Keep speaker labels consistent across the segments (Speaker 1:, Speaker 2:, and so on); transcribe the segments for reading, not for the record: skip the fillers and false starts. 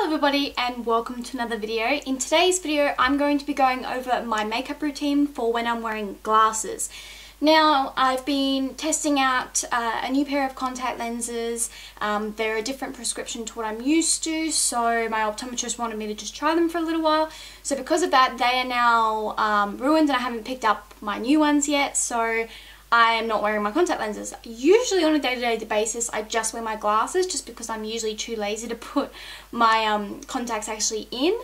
Speaker 1: Hello everybody and welcome to another video. In today's video I'm going to be going over my makeup routine for when I'm wearing glasses. Now I've been testing out a new pair of contact lenses. They're a different prescription to what I'm used to, so my optometrist wanted me to just try them for a little while. So because of that they are now ruined and I haven't picked up my new ones yet, so I am not wearing my contact lenses. Usually on a day-to-day basis I just wear my glasses just because I'm usually too lazy to put my contacts actually in.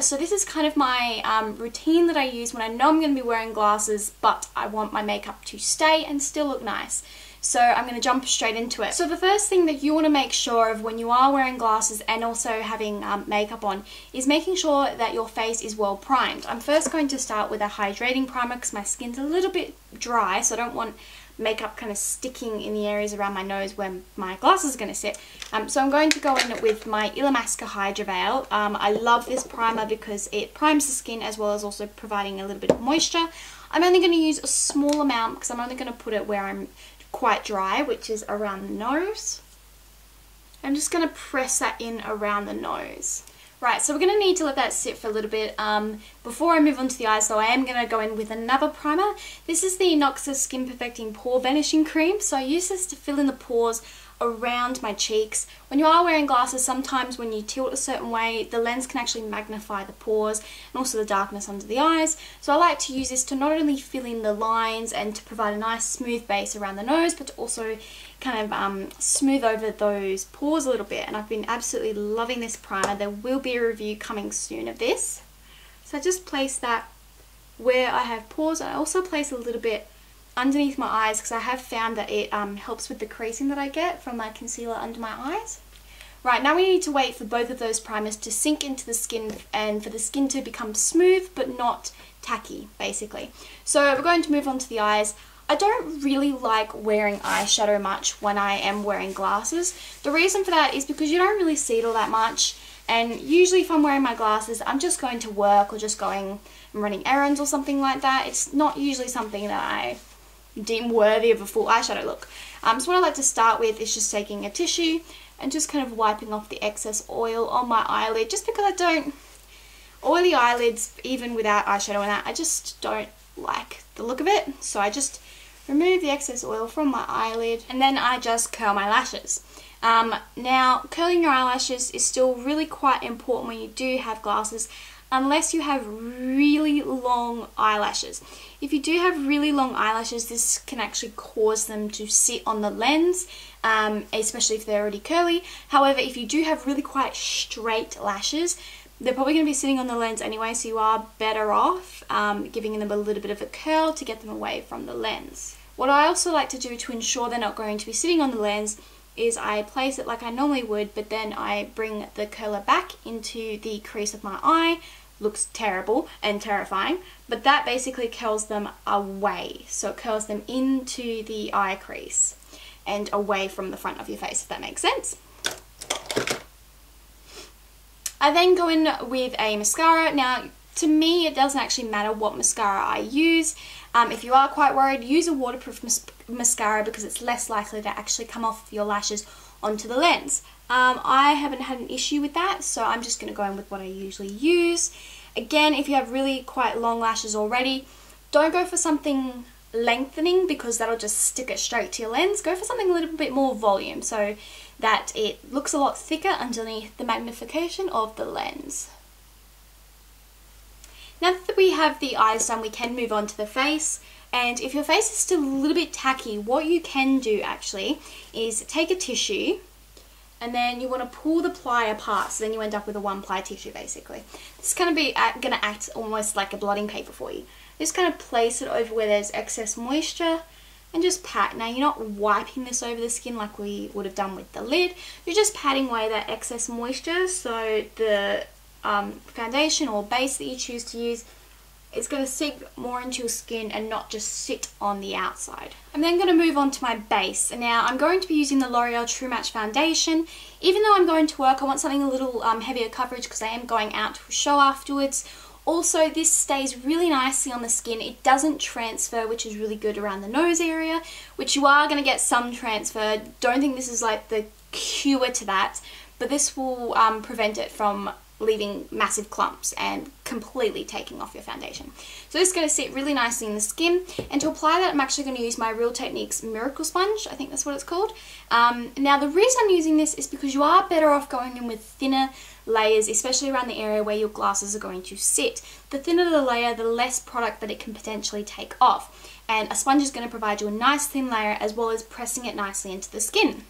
Speaker 1: So this is kind of my routine that I use when I know I'm going to be wearing glasses but I want my makeup to stay and still look nice. So I'm going to jump straight into it. So the first thing that you want to make sure of when you are wearing glasses and also having makeup on is making sure that your face is well primed. I'm first going to start with a hydrating primer because my skin's a little bit dry, so I don't want makeup kind of sticking in the areas around my nose where my glasses are going to sit. So I'm going to go in with my Illamasqua Hydra Veil. I love this primer because it primes the skin as well as also providing a little bit of moisture. I'm only going to use a small amount because I'm only going to put it where I'm quite dry, which is around the nose. I'm just going to press that in around the nose. Right, so we're going to need to let that sit for a little bit. Before I move on to the eyes though, I am going to go in with another primer. This is the Innoxa Skin Perfecting Pore Vanishing Cream. So I use this to fill in the pores around my cheeks. When you are wearing glasses, sometimes when you tilt a certain way, the lens can actually magnify the pores and also the darkness under the eyes. So I like to use this to not only fill in the lines and to provide a nice smooth base around the nose, but to also kind of smooth over those pores a little bit. And I've been absolutely loving this primer. There will be a review coming soon of this. So I just place that where I have pores. I also place a little bit underneath my eyes because I have found that it helps with the creasing that I get from my concealer under my eyes. Right, now we need to wait for both of those primers to sink into the skin and for the skin to become smooth but not tacky, basically. So we're going to move on to the eyes. I don't really like wearing eyeshadow much when I am wearing glasses. The reason for that is because you don't really see it all that much, and usually if I'm wearing my glasses I'm just going to work or just going and running errands or something like that. It's not usually something that I deem worthy of a full eyeshadow look. So what I like to start with is just taking a tissue and just kind of wiping off the excess oil on my eyelid, just because I don't, oily eyelids even without eyeshadow in that, I just don't like the look of it. So I just remove the excess oil from my eyelid and then I just curl my lashes. Now curling your eyelashes is still really quite important when you do have glasses, unless you have really long eyelashes. If you do have really long eyelashes, this can actually cause them to sit on the lens, especially if they're already curly. However, if you do have really quite straight lashes, they're probably going to be sitting on the lens anyway, so you are better off giving them a little bit of a curl to get them away from the lens. What I also like to do to ensure they're not going to be sitting on the lens is I place it like I normally would, but then I bring the curler back into the crease of my eye. Looks terrible and terrifying, but that basically curls them away. So it curls them into the eye crease and away from the front of your face, if that makes sense. I then go in with a mascara. Now, to me, it doesn't actually matter what mascara I use. If you are quite worried, use a waterproof mascara because it's less likely to actually come off your lashes onto the lens. I haven't had an issue with that, so I'm just going to go in with what I usually use. Again, if you have really quite long lashes already, don't go for something lengthening because that'll just stick it straight to your lens. Go for something a little bit more volume so that it looks a lot thicker underneath the magnification of the lens. Now that we have the eyes done, we can move on to the face. And if your face is still a little bit tacky, what you can do actually is take a tissue and then you want to pull the ply apart, so then you end up with a one-ply tissue basically. This is going to act almost like a blotting paper for you. Just kind of place it over where there's excess moisture and just pat. Now you're not wiping this over the skin like we would have done with the lid. You're just patting away that excess moisture so the foundation or base that you choose to use is going to sink more into your skin and not just sit on the outside. I'm then going to move on to my base. And now I'm going to be using the Loreal True Match Foundation. Even though I'm going to work, I want something a little heavier coverage because I am going out to a show afterwards. Also, this stays really nicely on the skin. It doesn't transfer, which is really good around the nose area, which you are going to get some transfer. Don't think this is like the cure to that, but this will prevent it from leaving massive clumps and completely taking off your foundation. So this is going to sit really nicely in the skin, and to apply that I'm actually going to use my Real Techniques Miracle Sponge, I think that's what it's called. Now the reason I'm using this is because you are better off going in with thinner layers, especially around the area where your glasses are going to sit. The thinner the layer, the less product that it can potentially take off, and a sponge is going to provide you a nice thin layer as well as pressing it nicely into the skin.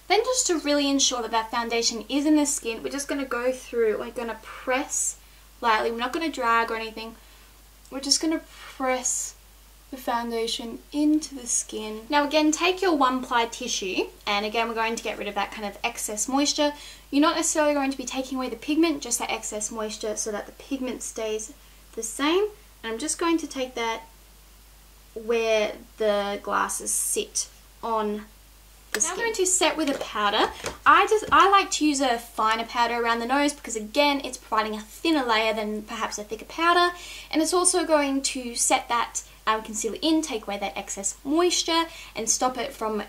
Speaker 1: Then just to really ensure that that foundation is in the skin, we're just going to go through, we're going to press lightly, we're not going to drag or anything, we're just going to press the foundation into the skin. Now again, take your one-ply tissue, and again we're going to get rid of that kind of excess moisture. You're not necessarily going to be taking away the pigment, just that excess moisture so that the pigment stays the same. And I'm just going to take that where the glasses sit on the skin. Now I'm going to set with a powder. I like to use a finer powder around the nose because again it's providing a thinner layer than perhaps a thicker powder, and it's also going to set that concealer in, take away that excess moisture and stop it from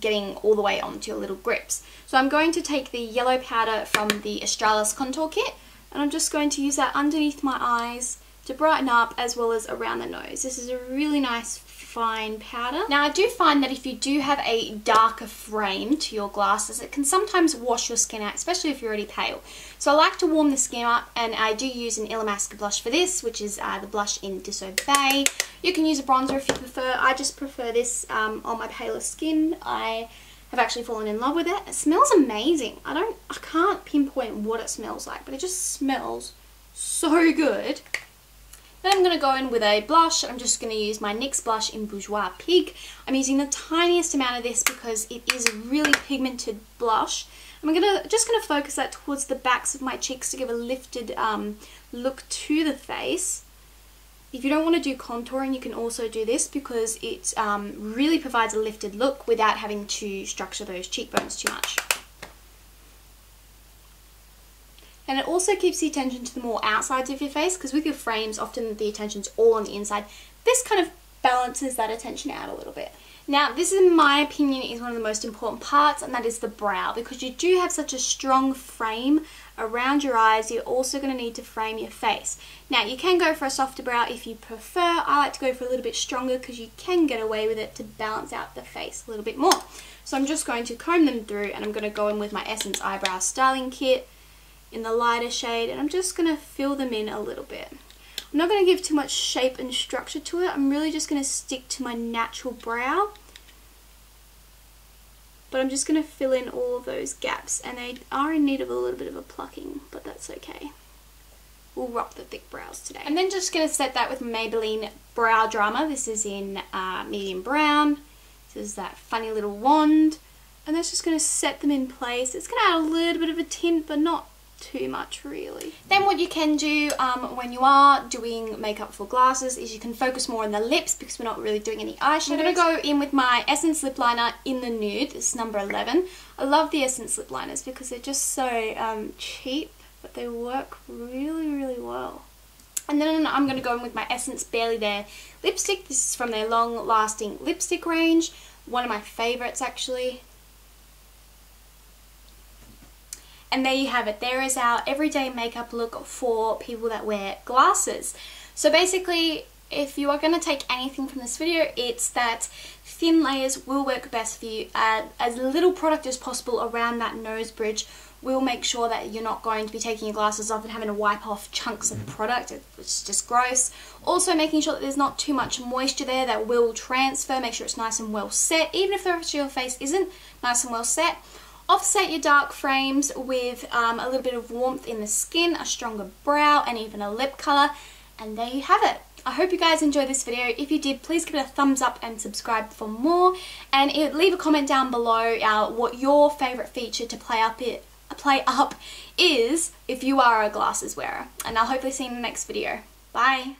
Speaker 1: getting all the way onto your little grips. So I'm going to take the yellow powder from the Australis contour kit, and I'm just going to use that underneath my eyes to brighten up as well as around the nose. This is a really nice fine powder. Now I do find that if you do have a darker frame to your glasses, it can sometimes wash your skin out, especially if you're already pale. So I like to warm the skin up, and I do use an Illamasqua blush for this, which is the blush in Disobey. You can use a bronzer if you prefer. I just prefer this on my paler skin. I have actually fallen in love with it. It smells amazing. I can't pinpoint what it smells like, but it just smells so good. Then I'm going to go in with a blush. I'm just going to use my NYX blush in Bourgeois Pig. I'm using the tiniest amount of this because it is a really pigmented blush. I'm just going to focus that towards the backs of my cheeks to give a lifted look to the face. If you don't want to do contouring, you can also do this because it really provides a lifted look without having to structure those cheekbones too much. And it also keeps the attention to the more outsides of your face, because with your frames often the attention's all on the inside. This kind of balances that attention out a little bit. Now this, in my opinion, is one of the most important parts, and that is the brow, because you do have such a strong frame around your eyes. You're also going to need to frame your face. Now you can go for a softer brow if you prefer. I like to go for a little bit stronger because you can get away with it to balance out the face a little bit more. So I'm just going to comb them through, and I'm going to go in with my Essence Eyebrow Styling Kit in the lighter shade, and I'm just going to fill them in a little bit. I'm not going to give too much shape and structure to it. I'm really just going to stick to my natural brow, but I'm just going to fill in all of those gaps, and they are in need of a little bit of a plucking, but that's okay. We'll rock the thick brows today. I'm then just going to set that with Maybelline Brow Drama. This is in medium brown. This is that funny little wand, and that's just going to set them in place. It's going to add a little bit of a tint, but not too much really. Then what you can do when you are doing makeup for glasses is you can focus more on the lips, because we're not really doing any eyeshadow. I'm going to go in with my Essence lip liner in the Nude. This is number 11. I love the Essence lip liners because they're just so cheap, but they work really, really well. And then I'm going to go in with my Essence Barely There lipstick. This is from their Long Lasting lipstick range. One of my favourites actually. And there you have it. There is our everyday makeup look for people that wear glasses. So basically, if you are going to take anything from this video, it's that thin layers will work best for you. As little product as possible around that nose bridge will make sure that you're not going to be taking your glasses off and having to wipe off chunks of product. It's just gross. Also making sure that there's not too much moisture there that will transfer. Make sure it's nice and well set, even if the rest of your face isn't nice and well set. Offset your dark frames with a little bit of warmth in the skin, a stronger brow, and even a lip colour. And there you have it. I hope you guys enjoyed this video. If you did, please give it a thumbs up and subscribe for more. And leave a comment down below what your favourite feature to play up is if you are a glasses wearer. And I'll hopefully see you in the next video. Bye!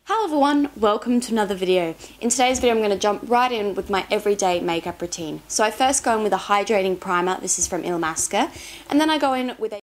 Speaker 1: Hello everyone, welcome to another video. In today's video I'm going to jump right in with my everyday makeup routine. So I first go in with a hydrating primer. This is from Illamasqua, and then I go in with a